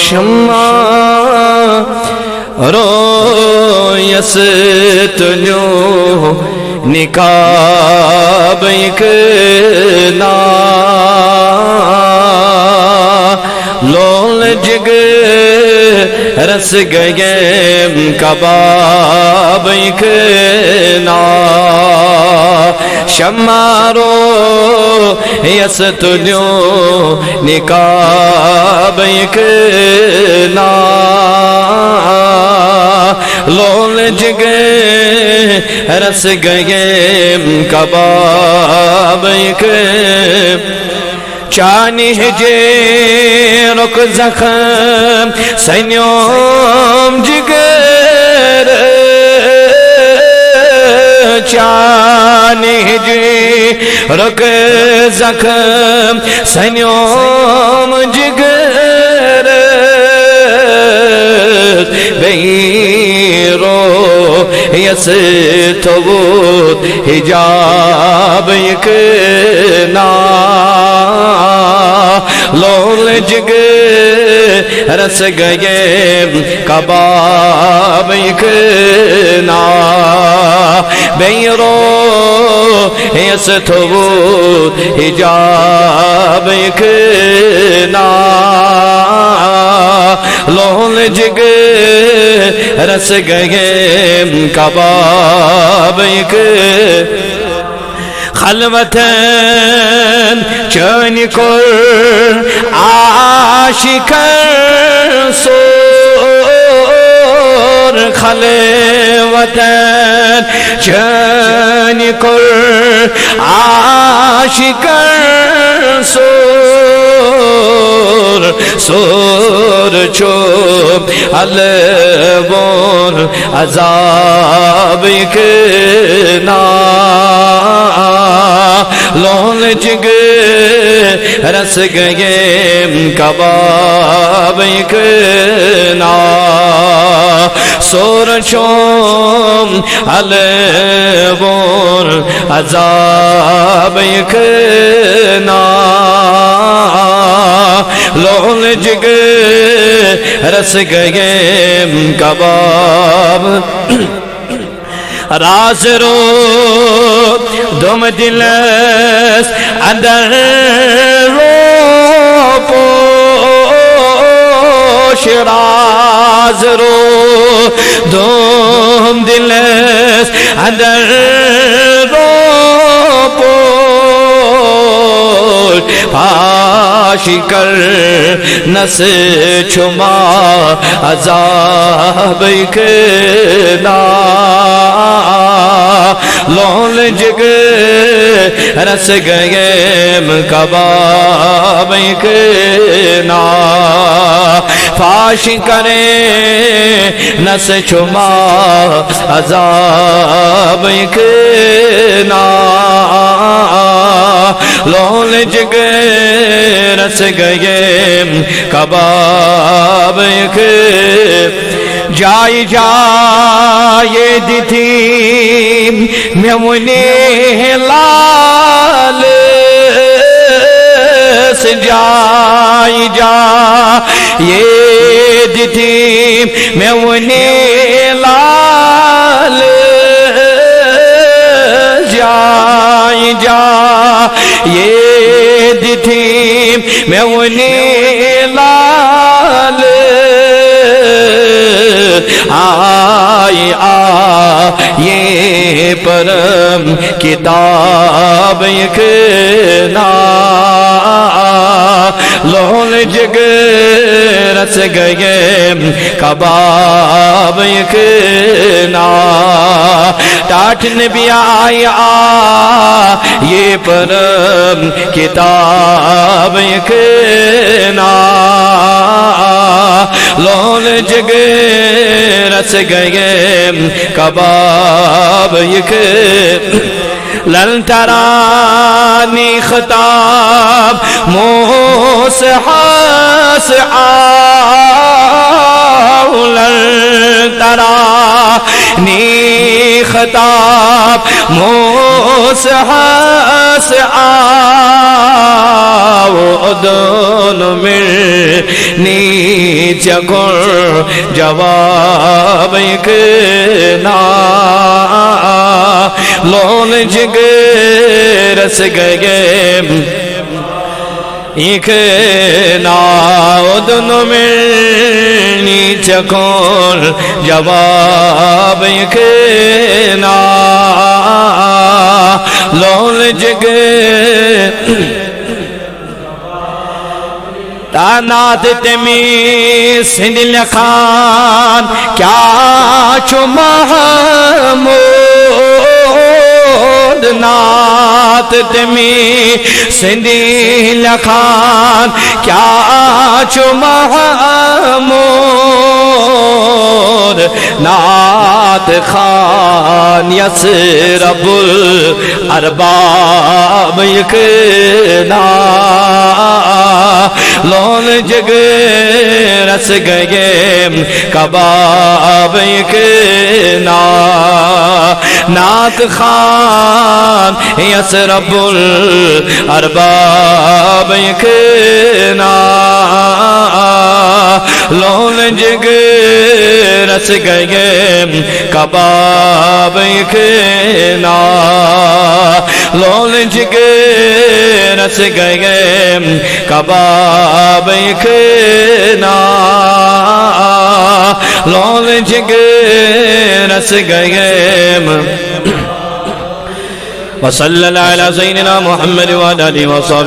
شمع رویستلیو نکاب اکنا لول جگ رس گیم کباب اکنا شمارو یستلیو نکاب اکنا لول جگ رس گیم کباب اکنا چانی جے رک زخم سینیوم جگر چانی جے رک زخم سینیوم جگر بیرو یس تھوت حجاب اکنا لول جگ رس گیم کباب اکنا بیرو یس تھوت حجاب اکنا لول جگ رس گیم کباب اکنا خلوتن چنی کر عاشقر سور خلوتن چنی کر عاشقر سور سور چوب علبون عذاب اکنا لول جگ رس گیم کباب اکنا سور چوم علبون عذاب اکنا لول جگ رس گیم کباب راز رو دم دلس اندر رو پوش راز رو دم دلس اندر رو پوش پاشی کر نس چھما عذاب اکنا لول جگ رس گیم کباب اکنا فاش کرے نس چھما عذاب اکنا لول جگ رس گیم کباب اکنا جائی جائے دیتیم میونی لال سے جائی جائے دیتیم میونی لال جائی جائے دیتیم میونی لال آئی آئے پرم کتاب اکنا لول جگ رس گیم کباب اکنا ٹاٹ نبی آئی آئے پرم کتاب اکنا لول جگ رس گیم کباب اکنا لن ترانی خطاب موسى لن تراني خطاب موسى وأذن مني تكون جوابك نا لون جگر رس گئے ایک نا اذن منی تكون جوابك نا لون جگر تانات تمی سند لکھان کیا چھو محمود نات تمی سند لکھان کیا چھو محمود نات خان یسرب الارباب یکنا لون جگر رس گئے کباب یکنا نات خان یسرب الارباب یکنا لون جگر رس گئے کباب یکنا لون جگر رس گئے کباب یکنا لون جگر رس گئے وصلی اللہ علی سیدنا محمد وعلی آلہ وصحبہ